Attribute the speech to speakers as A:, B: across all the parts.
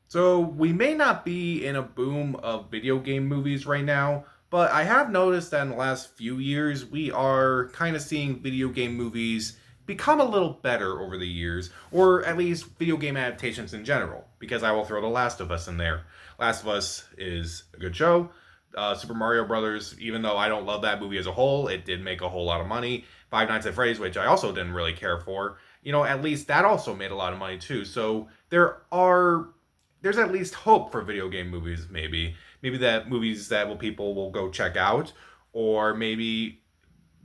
A: So, we may not be in a boom of video game movies right now, but I have noticed that in the last few years, we are kind of seeing video game movies become a little better over the years, or at least video game adaptations in general, because I will throw The Last of Us in there. Last of Us is a good show. Super Mario Brothers, even though I don't love that movie as a whole, it did make a whole lot of money. Five Nights at Freddy's, which I also didn't really care for, at least that also made a lot of money too. So there's at least hope for video game movies. Maybe that movies that people will go check out, or maybe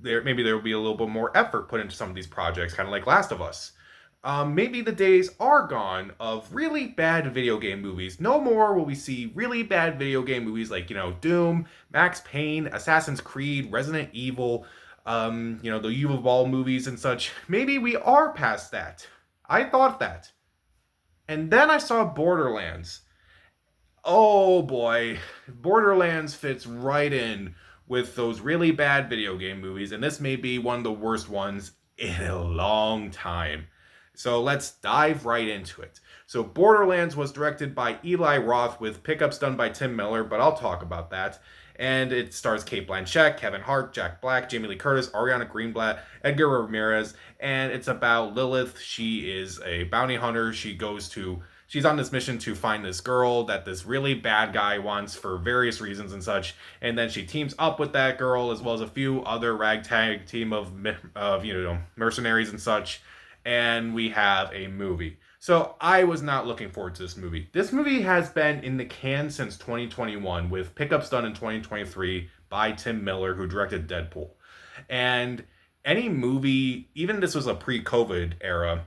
A: there will be a little bit more effort put into some of these projects, kind of like Last of Us. Maybe the days are gone of really bad video game movies. No more will we see really bad video game movies like Doom, Max Payne, Assassin's Creed, Resident Evil, the Evil Ball movies and such. Maybe we are past that. I thought that. And then I saw Borderlands. Oh boy, Borderlands fits right in with those really bad video game movies, and this may be one of the worst ones in a long time. So let's dive right into it. So Borderlands was directed by Eli Roth with pickups done by Tim Miller, but I'll talk about that. And it stars Kate Blanchett, Kevin Hart, Jack Black, Jamie Lee Curtis, Ariana Greenblatt, Edgar Ramirez, and it's about Lilith. She is a bounty hunter. She's on this mission to find this girl that this really bad guy wants for various reasons and such. And then she teams up with that girl as well as a few other ragtag team of mercenaries and such. And we have a movie. So I was not looking forward to this movie. This movie has been in the can since 2021 with pickups done in 2023 by Tim Miller, who directed Deadpool. And any movie, even this was a pre-COVID era,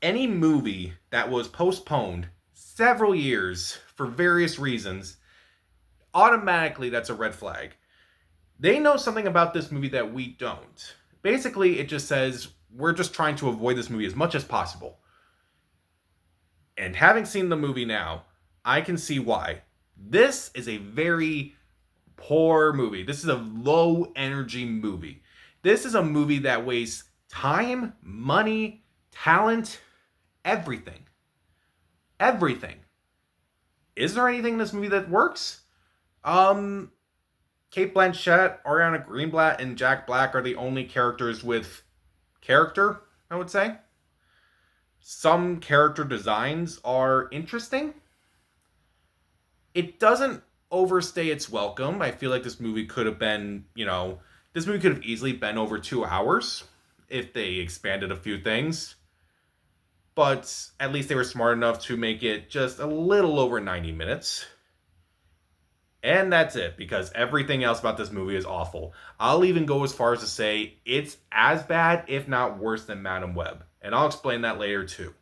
A: any movie that was postponed several years for various reasons, automatically that's a red flag. They know something about this movie that we don't. Basically, it just says we're just trying to avoid this movie as much as possible. And having seen the movie now, I can see why. This is a very poor movie. This is a low energy movie. This is a movie that wastes time, money, talent, everything. Everything. Is there anything in this movie that works? Kate Blanchett, Ariana Greenblatt, and Jack Black are the only characters with character, I would say. Some character designs are interesting. It doesn't overstay its welcome. I feel like this movie could have been, this movie could have easily been over 2 hours if they expanded a few things. But at least they were smart enough to make it just a little over 90 minutes. And that's it, because everything else about this movie is awful. I'll even go as far as to say it's as bad, if not worse, than Madam Web. And I'll explain that later too.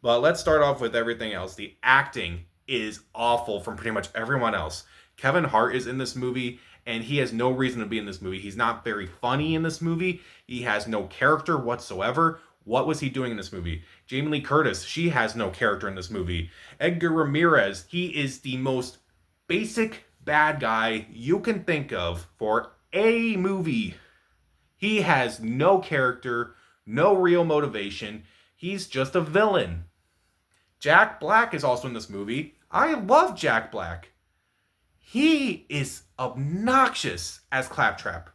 A: But let's start off with everything else. The acting is awful from pretty much everyone else. Kevin Hart is in this movie, and he has no reason to be in this movie. He's not very funny in this movie. He has no character whatsoever. What was he doing in this movie? Jamie Lee Curtis, she has no character in this movie. Edgar Ramirez, he is the most basic bad guy you can think of for a movie. He has no character, no real motivation. He's just a villain. Jack Black is also in this movie. I love Jack Black. He is obnoxious as Claptrap.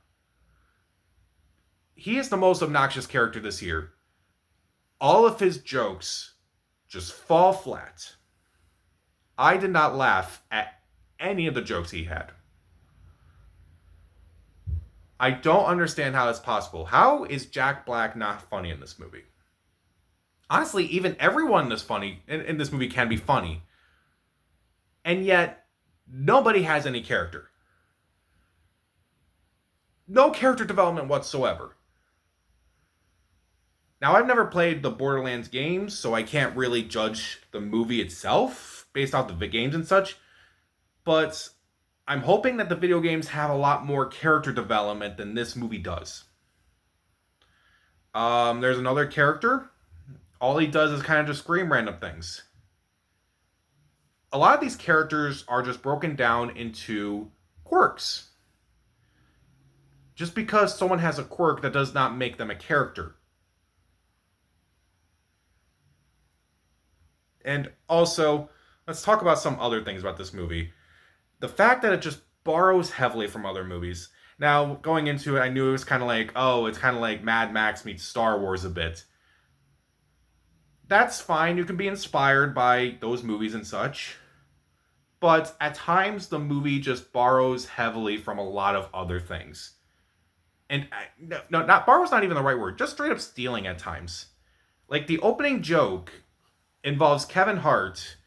A: He is the most obnoxious character this year. All of his jokes just fall flat. I did not laugh at any of the jokes he had. I don't understand how that's possible. How is Jack Black not funny in this movie? Honestly, even everyone in this movie can be funny. And yet, nobody has any character. No character development whatsoever. Now, I've never played the Borderlands games, so I can't really judge the movie itself based off the games and such. But I'm hoping that the video games have a lot more character development than this movie does. There's another character. All he does is kind of just scream random things. A lot of these characters are just broken down into quirks. Just because someone has a quirk, that does not make them a character. And also, let's talk about some other things about this movie. The fact that it just borrows heavily from other movies. Now, going into it, I knew it was kind of like, oh, it's kind of like Mad Max meets Star Wars a bit. That's fine. You can be inspired by those movies and such. But at times, the movie just borrows heavily from a lot of other things. And no, not borrow's not even the right word. Just straight up stealing at times. Like the opening joke involves Kevin Hart.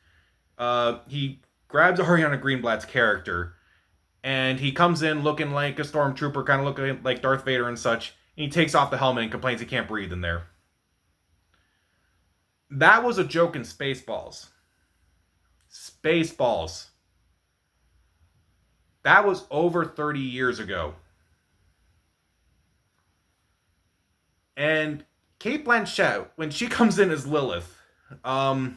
A: He grabs Ariana Greenblatt's character, and he comes in looking like a stormtrooper, kind of looking like Darth Vader and such. And he takes off the helmet and complains he can't breathe in there. That was a joke in Spaceballs. Spaceballs. That was over 30 years ago. And Kate Blanchett, when she comes in as Lilith, one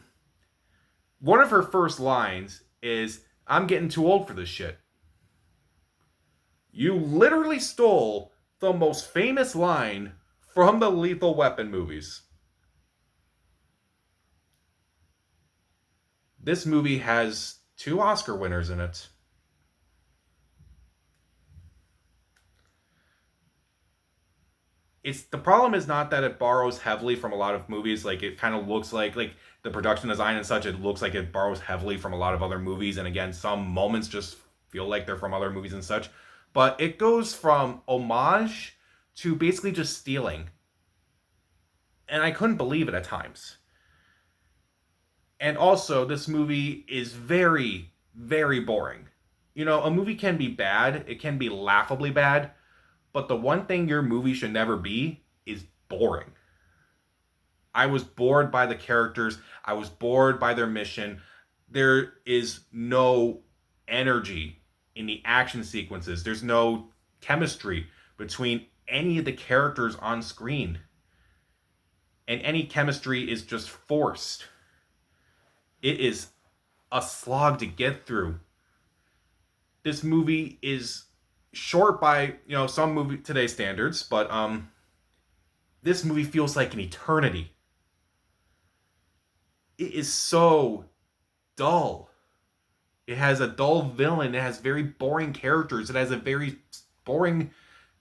A: of her first lines is, "I'm getting too old for this shit." You literally stole the most famous line from the Lethal Weapon movies. This movie has 2 Oscar winners in it. It's the problem is not that it borrows heavily from a lot of movies. Like it kind of looks like the production design and such. It looks like it borrows heavily from a lot of other movies. And again, some moments just feel like they're from other movies and such. But it goes from homage to basically just stealing, and I couldn't believe it at times. And also, this movie is very, very boring. You know, a movie can be bad, it can be laughably bad, but the one thing your movie should never be is boring. I was bored by the characters, I was bored by their mission. There is no energy in the action sequences, there's no chemistry between any of the characters on screen. And any chemistry is just forced. It is a slog to get through. This movie is short by, some movie today standards, but this movie feels like an eternity. It is so dull. It has a dull villain, it has very boring characters, it has a very boring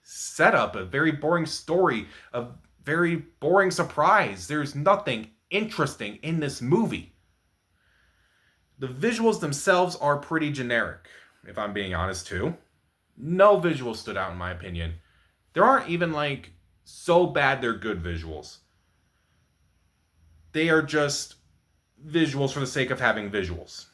A: setup, a very boring story, a very boring surprise. There's nothing interesting in this movie. The visuals themselves are pretty generic, if I'm being honest too. No visuals stood out in my opinion. There aren't even so bad they're good visuals. They are just visuals for the sake of having visuals.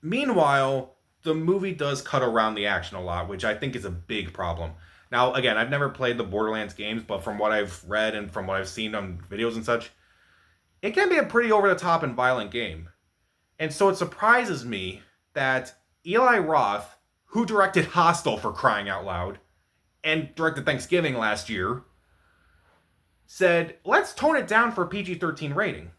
A: Meanwhile, the movie does cut around the action a lot, which I think is a big problem. Now, again, I've never played the Borderlands games, but from what I've read and from what I've seen on videos and such, it can be a pretty over-the-top and violent game. And so it surprises me that Eli Roth, who directed Hostel for crying out loud, and directed Thanksgiving last year, said, let's tone it down for a PG-13 rating.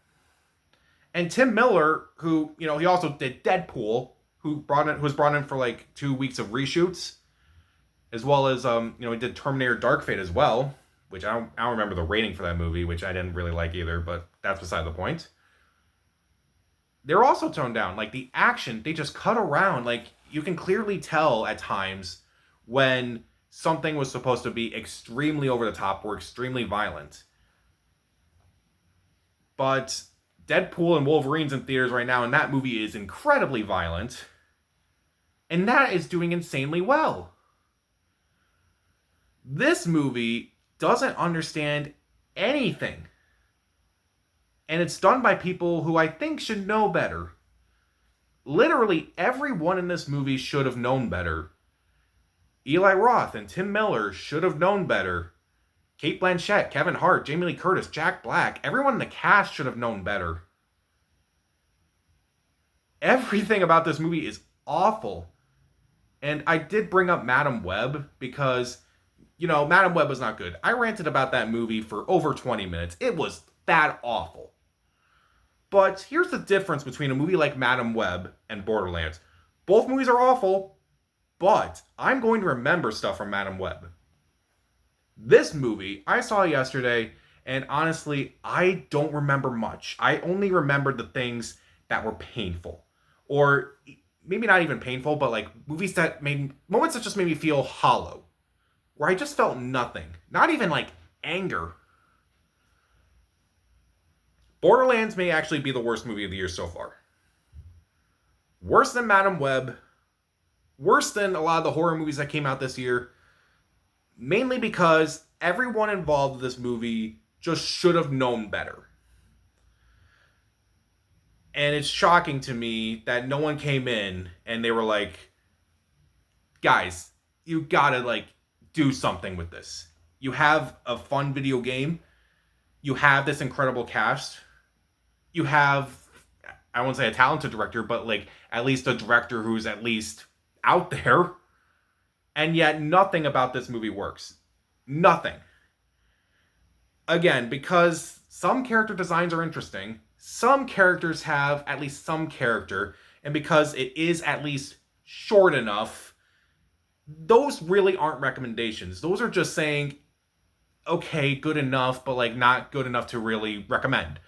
A: And Tim Miller, who, he also did Deadpool, who was brought in for 2 weeks of reshoots, as well as, he did Terminator Dark Fate as well, which I don't remember the rating for that movie, which I didn't really like either, but that's beside the point. They're also toned down. The action, they just cut around. You can clearly tell at times when something was supposed to be extremely over the top or extremely violent. But Deadpool and Wolverine's in theaters right now, and that movie is incredibly violent. And that is doing insanely well. This movie doesn't understand anything. And it's done by people who I think should know better. Literally everyone in this movie should have known better. Eli Roth and Tim Miller should have known better. Kate Blanchett, Kevin Hart, Jamie Lee Curtis, Jack Black, everyone in the cast should have known better. Everything about this movie is awful. And I did bring up Madam Web because, Madam Web was not good. I ranted about that movie for over 20 minutes. It was that awful. But here's the difference between a movie like Madam Web and Borderlands. Both movies are awful, but I'm going to remember stuff from Madam Web. This movie, I saw yesterday, and honestly, I don't remember much. I only remembered the things that were painful. Or maybe not even painful, but like movies that made moments that just made me feel hollow. Where I just felt nothing. Not even like anger. Borderlands may actually be the worst movie of the year so far. Worse than Madam Web. Worse than a lot of the horror movies that came out this year. Mainly because everyone involved in this movie just should have known better. And it's shocking to me that no one came in and they were like, guys, you gotta like do something with this. You have a fun video game. You have this incredible cast. You have, I won't say a talented director, but like at least a director who's at least out there. And yet nothing about this movie works. Nothing. Again, because some character designs are interesting, some characters have at least some character, and because it is at least short enough, those really aren't recommendations. Those are just saying, okay, good enough, but like not good enough to really recommend.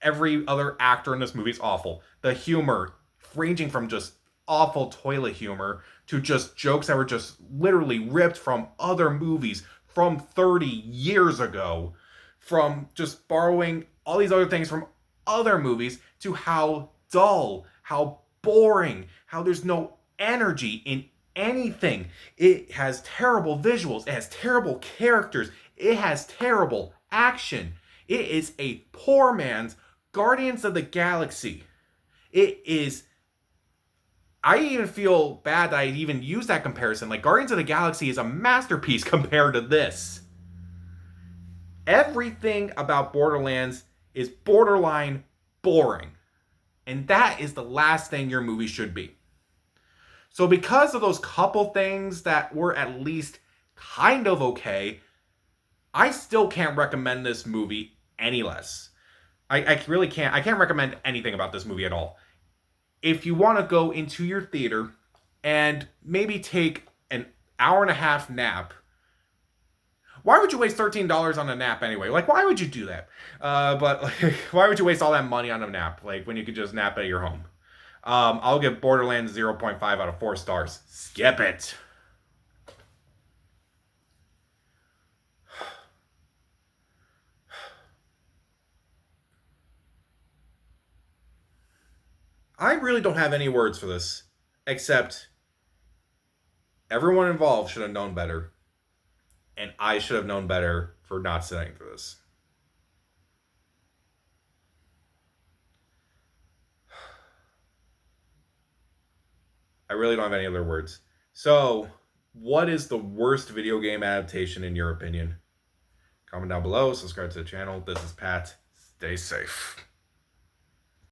A: Every other actor in this movie is awful. The humor, ranging from just awful toilet humor to just jokes that were just literally ripped from other movies from 30 years ago, from just borrowing all these other things from other movies, to how dull, how boring, how there's no energy in anything. It has terrible visuals, it has terrible characters, it has terrible action. It is a poor man's Guardians of the Galaxy. It is, I even feel bad that I even used that comparison. Like, Guardians of the Galaxy is a masterpiece compared to this. Everything about Borderlands is borderline boring. And that is the last thing your movie should be. So because of those couple things that were at least kind of okay, I still can't recommend this movie any less. I really can't. I can't recommend anything about this movie at all. If you want to go into your theater and maybe take an hour and a half nap, why would you waste $13 on a nap anyway? Like, why would you do that? But like, why would you waste all that money on a nap? Like, when you could just nap at your home. I'll give Borderlands 0.5 out of 4 stars. Skip it. I really don't have any words for this, except everyone involved should have known better, and I should have known better for not sitting through this. I really don't have any other words. So, what is the worst video game adaptation in your opinion? Comment down below, subscribe to the channel. This is Pat. Stay safe.